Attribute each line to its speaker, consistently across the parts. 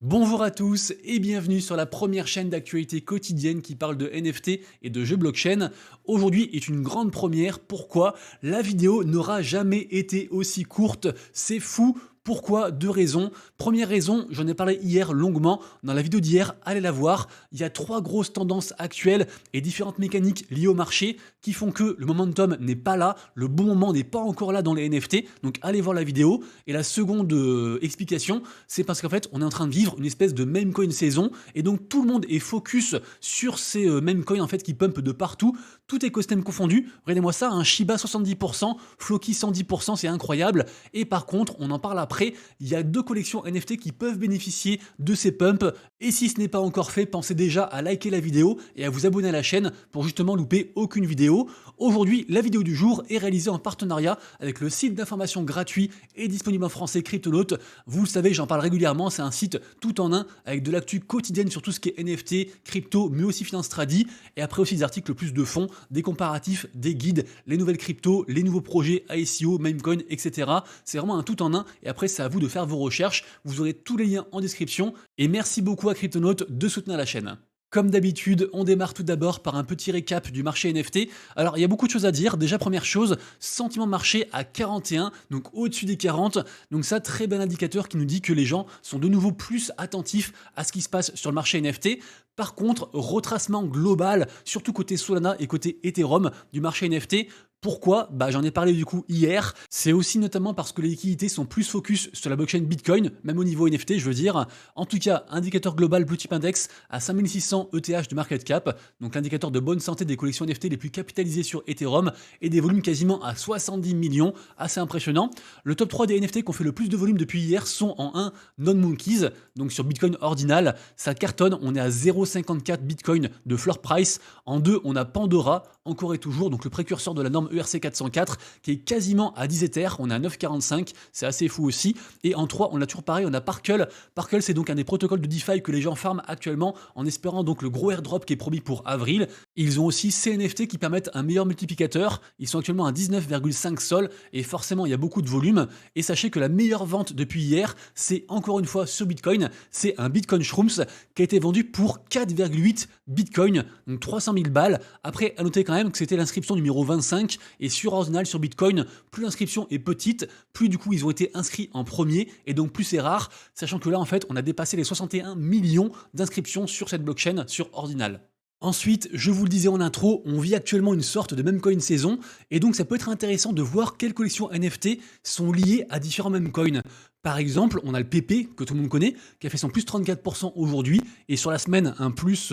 Speaker 1: Bonjour à tous et bienvenue sur la première chaîne d'actualité quotidienne qui parle de NFT et de jeux blockchain. Aujourd'hui est une grande première. Pourquoi? La vidéo n'aura jamais été aussi courte. C'est fou. Pourquoi? Deux raisons. Première raison, j'en ai parlé hier longuement dans la vidéo d'hier, allez la voir. Il y a trois grosses tendances actuelles et différentes mécaniques liées au marché qui font que le momentum n'est pas là, le bon moment n'est pas encore là dans les NFT. Donc allez voir la vidéo. Et la seconde explication, c'est parce qu'en fait, on est en train de vivre une espèce de meme coin saison, et donc tout le monde est focus sur ces meme coins en fait qui pumpent de partout, tout écosystème confondu. Regardez-moi ça, un Shiba 70%, Floki 110%, c'est incroyable. Et par contre, on en parle après, il y a deux collections NFT qui peuvent bénéficier de ces pumps. Et si ce n'est pas encore fait, pensez déjà à liker la vidéo et à vous abonner à la chaîne pour justement louper aucune vidéo. Aujourd'hui, la vidéo du jour est réalisée en partenariat avec le site d'information gratuit et disponible en français Cryptonaut. Vous le savez, j'en parle régulièrement, c'est un site tout en un avec de l'actu quotidienne sur tout ce qui est NFT, crypto, mais aussi finance tradi, et après aussi des articles plus de fond, des comparatifs, des guides, les nouvelles cryptos, les nouveaux projets ICO, Memecoin, etc. C'est vraiment un tout en un, et après c'est à vous de faire vos recherches. Vous aurez tous les liens en description, et merci beaucoup à Cryptonaut de soutenir la chaîne. Comme d'habitude, on démarre tout d'abord par un petit récap du marché NFT. Alors, il y a beaucoup de choses à dire. Déjà, première chose, sentiment de marché à 41, donc au-dessus des 40. Donc ça, très bon indicateur qui nous dit que les gens sont de nouveau plus attentifs à ce qui se passe sur le marché NFT. Par contre, retracement global, surtout côté Solana et côté Ethereum du marché NFT. Pourquoi? J'en ai parlé du coup hier. C'est aussi notamment parce que les liquidités sont plus focus sur la blockchain Bitcoin, même au niveau NFT, je veux dire. En tout cas, indicateur global Blue Chip Index à 5600 ETH de market cap, donc l'indicateur de bonne santé des collections NFT les plus capitalisées sur Ethereum, et des volumes quasiment à 70 millions, assez impressionnant. Le top 3 des NFT qui ont fait le plus de volume depuis hier sont en 1 Non-Monkeys, donc sur Bitcoin Ordinal, ça cartonne, on est à 0,54 Bitcoin de floor price. En 2, on a Pandora, encore et toujours, donc le précurseur de la norme ERC 404, qui est quasiment à 10 Ethers, on est à 9,45, c'est assez fou aussi. Et en 3, on a toujours pareil, on a Parkle. Parkle, c'est donc un des protocoles de DeFi que les gens farment actuellement en espérant donc le gros airdrop qui est promis pour avril. Ils ont aussi ces NFT qui permettent un meilleur multiplicateur. Ils sont actuellement à 19,5 sol et forcément il y a beaucoup de volume. Et sachez que la meilleure vente depuis hier, c'est encore une fois sur Bitcoin. C'est un Bitcoin Shrooms qui a été vendu pour 4,8 Bitcoin, donc 300 000 balles. Après, à noter quand même que c'était l'inscription numéro 25 et sur Ordinal, sur Bitcoin, plus l'inscription est petite, plus du coup ils ont été inscrits en premier et donc plus c'est rare, sachant que là en fait on a dépassé les 61 millions d'inscriptions sur cette blockchain sur Ordinal. Ensuite, je vous le disais en intro, on vit actuellement une sorte de memecoin saison, et donc ça peut être intéressant de voir quelles collections NFT sont liées à différents memecoins. Par exemple, on a le PP, que tout le monde connaît, qui a fait son plus 34% aujourd'hui, et sur la semaine, un plus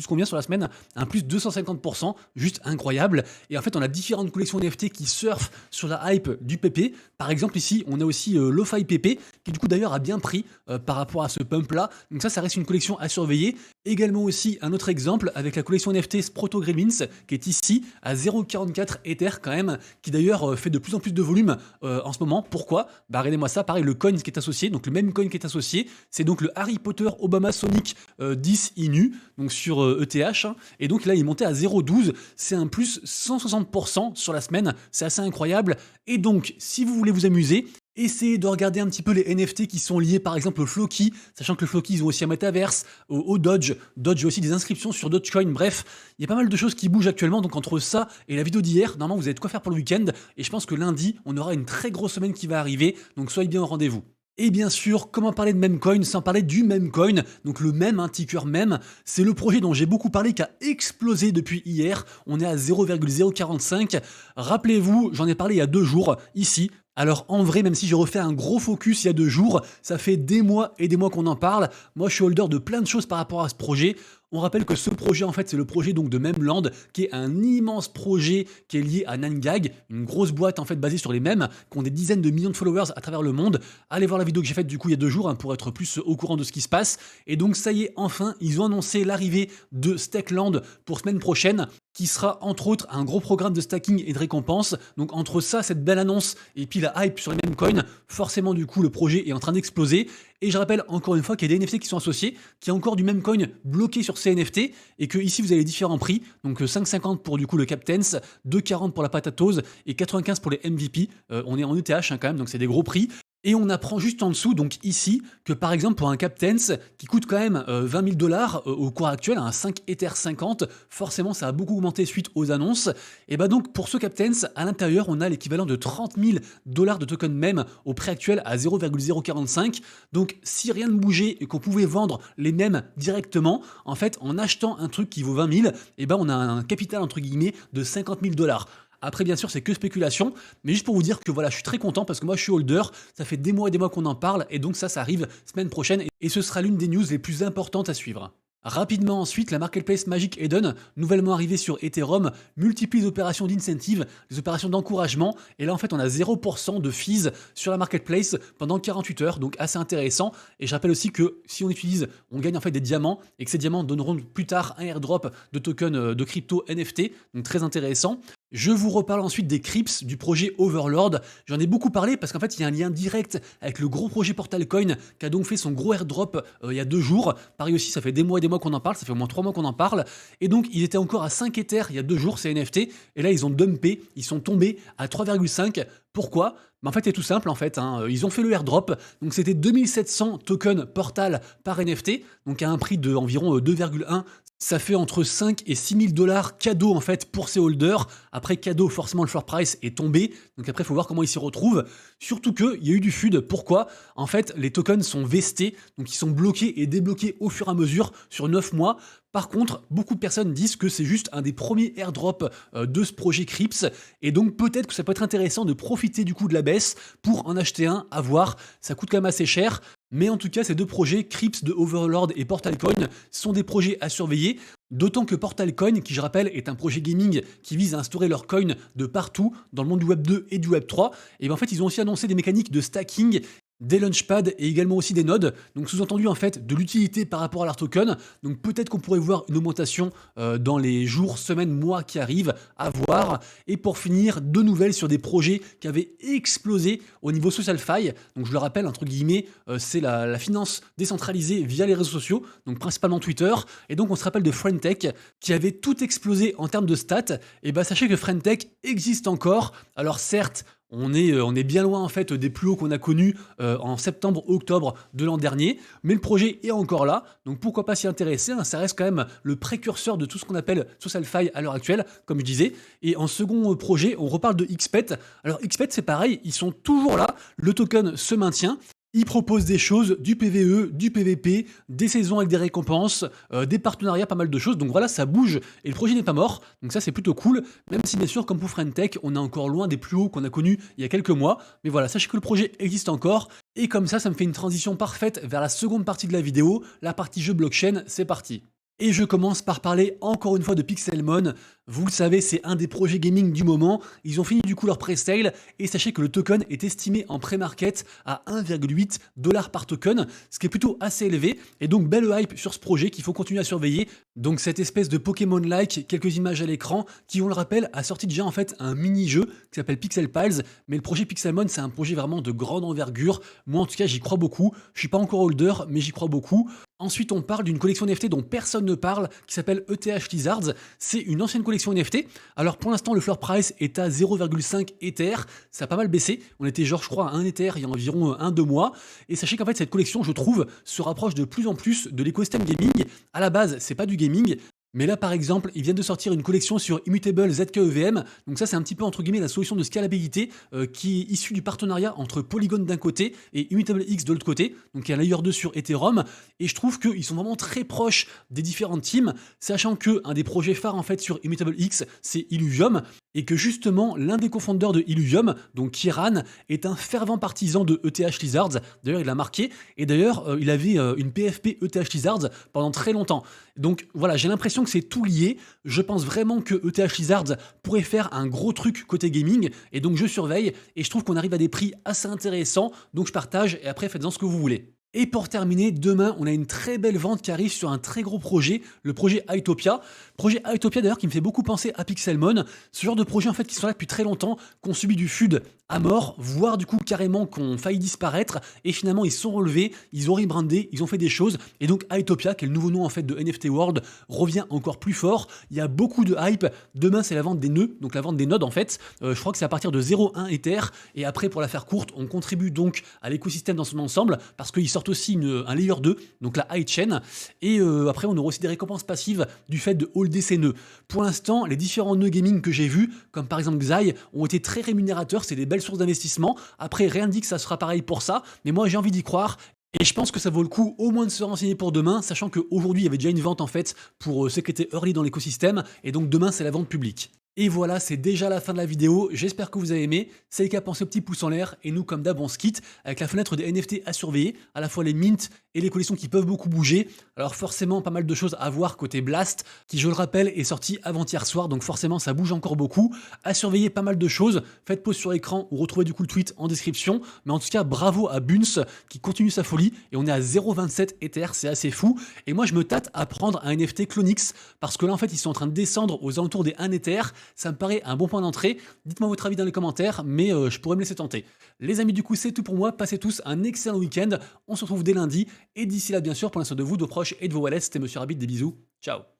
Speaker 1: combien sur la semaine? Un plus 250%, juste incroyable. Et en fait, on a différentes collections NFT qui surfent sur la hype du PP. Par exemple, ici, on a aussi Lo-Fi PP, qui du coup d'ailleurs a bien pris par rapport à ce pump-là. Donc ça reste une collection à surveiller. Également aussi un autre exemple avec la collection NFT Sproto Gremlins, qui est ici à 0,44 Ether quand même, qui d'ailleurs fait de plus en plus de volume en ce moment. Pourquoi? Regardez-moi ça, pareil, le coin qui est associé, donc le même coin qui est associé, c'est donc le Harry Potter Obama Sonic 10 Inu, donc sur ETH, hein, et donc là il est monté à 0,12, c'est un plus 160% sur la semaine, c'est assez incroyable, et donc si vous voulez vous amuser, essayez de regarder un petit peu les NFT qui sont liés par exemple au Floki, sachant que le Floki ils ont aussi un Metaverse, au Dodge, Dodge a aussi des inscriptions sur Dogecoin, bref, il y a pas mal de choses qui bougent actuellement, donc entre ça et la vidéo d'hier, normalement vous avez de quoi faire pour le week-end, et je pense que lundi, on aura une très grosse semaine qui va arriver, donc soyez bien au rendez-vous. Et bien sûr, comment parler de Memecoin sans parler du Memecoin, donc le meme, un ticker meme, c'est le projet dont j'ai beaucoup parlé qui a explosé depuis hier, on est à 0,045, rappelez-vous, j'en ai parlé il y a 2 jours, ici. Alors en vrai, même si j'ai refait un gros focus il y a 2 jours, ça fait des mois et des mois qu'on en parle. Moi, je suis holder de plein de choses par rapport à ce projet. On rappelle que ce projet, en fait, c'est le projet donc de Memeland, qui est un immense projet qui est lié à 9gag, une grosse boîte en fait basée sur les mèmes, qui ont des dizaines de millions de followers à travers le monde. Allez voir la vidéo que j'ai faite du coup il y a 2 jours hein, pour être plus au courant de ce qui se passe. Et donc ça y est, enfin, ils ont annoncé l'arrivée de Stakeland pour semaine prochaine, qui sera entre autres un gros programme de stacking et de récompense. Donc entre ça, cette belle annonce, et puis la hype sur les mêmes coins, forcément du coup le projet est en train d'exploser. Et je rappelle encore une fois qu'il y a des NFT qui sont associés, qu'il y a encore du même coin bloqué sur ces NFT, et que ici vous avez les différents prix, donc 5,50 pour du coup le Captains, 2,40 pour la Patatose, et 95 pour les MVP. On est en ETH hein, quand même, donc c'est des gros prix. Et on apprend juste en dessous, donc ici, que par exemple pour un Captains qui coûte quand même 20 000 $ au cours actuel, à un 5 Ether 50, forcément ça a beaucoup augmenté suite aux annonces. Et bah donc pour ce Captains, à l'intérieur on a l'équivalent de 30 000 $ de token même au prix actuel à 0,045. Donc si rien ne bougeait et qu'on pouvait vendre les mêmes directement, en fait en achetant un truc qui vaut 20 000, et ben on a un capital entre guillemets de 50 000 $. Après, bien sûr, c'est que spéculation, mais juste pour vous dire que voilà, je suis très content parce que moi, je suis holder, ça fait des mois et des mois qu'on en parle, et donc ça arrive semaine prochaine, et ce sera l'une des news les plus importantes à suivre. Rapidement ensuite, la marketplace Magic Eden, nouvellement arrivée sur Ethereum, multiplie les opérations d'incentive, les opérations d'encouragement, et là en fait on a 0% de fees sur la marketplace pendant 48 heures, donc assez intéressant. Et je rappelle aussi que si on utilise, on gagne en fait des diamants, et que ces diamants donneront plus tard un airdrop de tokens de crypto NFT, donc très intéressant. Je vous reparle ensuite des Crips du projet Overlord. J'en ai beaucoup parlé parce qu'en fait, il y a un lien direct avec le gros projet Portal Coin qui a donc fait son gros airdrop il y a 2 jours. Pareil aussi, ça fait des mois et des mois qu'on en parle, ça fait au moins 3 mois qu'on en parle. Et donc, ils étaient encore à 5 Ethers il y a 2 jours, ces NFT. Et là, ils ont dumpé, ils sont tombés à 3,5. Pourquoi? En fait, c'est tout simple, en fait. Ils ont fait le airdrop. Donc, c'était 2700 tokens Portal par NFT. Donc, à un prix de environ 2,1. Ça fait entre 5 et 6 000 $ cadeau en fait pour ces holders. Après cadeau, forcément le floor price est tombé. Donc après, il faut voir comment ils s'y retrouvent. Surtout qu'il y a eu du FUD. Pourquoi? En fait, les tokens sont vestés, donc ils sont bloqués et débloqués au fur et à mesure sur 9 mois. Par contre, beaucoup de personnes disent que c'est juste un des premiers airdrops de ce projet Crips. Et donc peut-être que ça peut être intéressant de profiter du coup de la baisse pour en acheter un, à voir. Ça coûte quand même assez cher. Mais en tout cas, ces deux projets, Crips de Overlord et Portal Coin, sont des projets à surveiller. D'autant que Portal Coin, qui je rappelle est un projet gaming qui vise à instaurer leurs coins de partout dans le monde du Web 2 et du Web 3, et bien en fait ils ont aussi annoncé des mécaniques de stacking, des launchpads et également aussi des nodes, donc sous-entendu en fait de l'utilité par rapport à leur token. Donc peut-être qu'on pourrait voir une augmentation dans les jours, semaines, mois qui arrivent, à voir. Et pour finir, deux nouvelles sur des projets qui avaient explosé au niveau SocialFi. Donc je le rappelle, entre guillemets, c'est la finance décentralisée via les réseaux sociaux, donc principalement Twitter. Et donc on se rappelle de Friendtech qui avait tout explosé en termes de stats. Et bah sachez que Friendtech existe encore. Alors certes, on est bien loin en fait des plus hauts qu'on a connus en septembre-octobre de l'an dernier, mais le projet est encore là, donc pourquoi pas s'y intéresser, hein, ça reste quand même le précurseur de tout ce qu'on appelle SocialFi à l'heure actuelle, comme je disais. Et en second projet, on reparle de XPET. Alors XPET c'est pareil, ils sont toujours là, le token se maintient. Ils proposent des choses, du PVE, du PVP, des saisons avec des récompenses, des partenariats, pas mal de choses. Donc voilà, ça bouge et le projet n'est pas mort. Donc ça, c'est plutôt cool. Même si bien sûr, comme pour Friendtech, on est encore loin des plus hauts qu'on a connus il y a quelques mois. Mais voilà, sachez que le projet existe encore. Et comme ça me fait une transition parfaite vers la seconde partie de la vidéo, la partie jeu blockchain. C'est parti. Et je commence par parler encore une fois de Pixelmon. Vous le savez, c'est un des projets gaming du moment. Ils ont fini du coup leur pré-sale et sachez que le token est estimé en pré-market à 1,8 $ par token, ce qui est plutôt assez élevé. Et donc belle hype sur ce projet qu'il faut continuer à surveiller. Donc cette espèce de Pokémon-like, quelques images à l'écran, qui on le rappelle a sorti déjà en fait un mini-jeu qui s'appelle Pixel Pals. Mais le projet Pixelmon, c'est un projet vraiment de grande envergure. Moi en tout cas, j'y crois beaucoup. Je suis pas encore holder, mais j'y crois beaucoup. Ensuite, on parle d'une collection NFT dont personne ne parle, qui s'appelle ETH Lizards. C'est une ancienne collection NFT. Alors pour l'instant, le floor price est à 0,5 Ether. Ça a pas mal baissé. On était genre, je crois, à 1 Ether il y a environ 1-2 mois. Et sachez qu'en fait, cette collection, je trouve, se rapproche de plus en plus de l'écosystème gaming. À la base, c'est pas du gaming. Mais là, par exemple, ils viennent de sortir une collection sur Immutable ZKEVM. Donc ça, c'est un petit peu, entre guillemets, la solution de scalabilité qui est issue du partenariat entre Polygon d'un côté et Immutable X de l'autre côté. Donc il y a Layer 2 sur Ethereum. Et je trouve qu'ils sont vraiment très proches des différentes teams, sachant qu'un des projets phares, en fait, sur Immutable X, c'est Illuvium. Et que justement, l'un des cofondeurs de Illuvium, donc Kieran, est un fervent partisan de ETH Lizards. D'ailleurs, il l'a marqué. Et d'ailleurs, il avait une PFP ETH Lizards pendant très longtemps. Donc voilà, j'ai l'impression que c'est tout lié. Je pense vraiment que ETH Lizards pourrait faire un gros truc côté gaming. Et donc je surveille. Et je trouve qu'on arrive à des prix assez intéressants. Donc je partage et après faites-en ce que vous voulez. Et pour terminer, demain, on a une très belle vente qui arrive sur un très gros projet, le projet Hytopia. Projet Hytopia d'ailleurs qui me fait beaucoup penser à Pixelmon. Ce genre de projet en fait qui sont là depuis très longtemps, qui ont subi du FUD à mort, voire du coup carrément qu'on failli disparaître. Et finalement, ils se sont relevés, ils ont rebrandé, ils ont fait des choses. Et donc Hytopia, qui est le nouveau nom en fait de NFT World, revient encore plus fort. Il y a beaucoup de hype. Demain, c'est la vente des nœuds, donc la vente des nodes en fait. Je crois que c'est à partir de 0,1 Ether. Et après, pour la faire courte, on contribue donc à l'écosystème dans son ensemble parce qu'ils sortent aussi un layer 2, donc la high chain. Et après, on aura aussi des récompenses passives du fait de holder ces nœuds. Pour l'instant, les différents nœuds gaming que j'ai vus, comme par exemple Xai, ont été très rémunérateurs. C'est des belles sources d'investissement. Après, rien ne dit que ça sera pareil pour ça, mais moi j'ai envie d'y croire. Et je pense que ça vaut le coup au moins de se renseigner pour demain, sachant qu'aujourd'hui il y avait déjà une vente en fait pour ceux qui étaient early dans l'écosystème, et donc demain c'est la vente publique. Et voilà, c'est déjà la fin de la vidéo, j'espère que vous avez aimé. C'est le cas, pensez au petit pouce en l'air, et nous comme d'hab on se quitte avec la fenêtre des NFT à surveiller, à la fois les mints et les collections qui peuvent beaucoup bouger. Alors forcément pas mal de choses à voir côté Blast, qui je le rappelle est sorti avant-hier soir, donc forcément ça bouge encore beaucoup. À surveiller pas mal de choses, faites pause sur l'écran ou retrouvez du coup le tweet en description. Mais en tout cas bravo à Buns qui continue sa folie, et on est à 0,27 Ether, c'est assez fou. Et moi je me tâte à prendre un NFT Clonix, parce que là en fait ils sont en train de descendre aux alentours des 1 Ether. Ça me paraît un bon point d'entrée. Dites-moi votre avis dans les commentaires, mais je pourrais me laisser tenter. Les amis, du coup, c'est tout pour moi. Passez tous un excellent week-end. On se retrouve dès lundi. Et d'ici là, bien sûr, prenez soin de vous, de vos proches et de vos wallets. C'était Monsieur Rabbit. Des bisous. Ciao.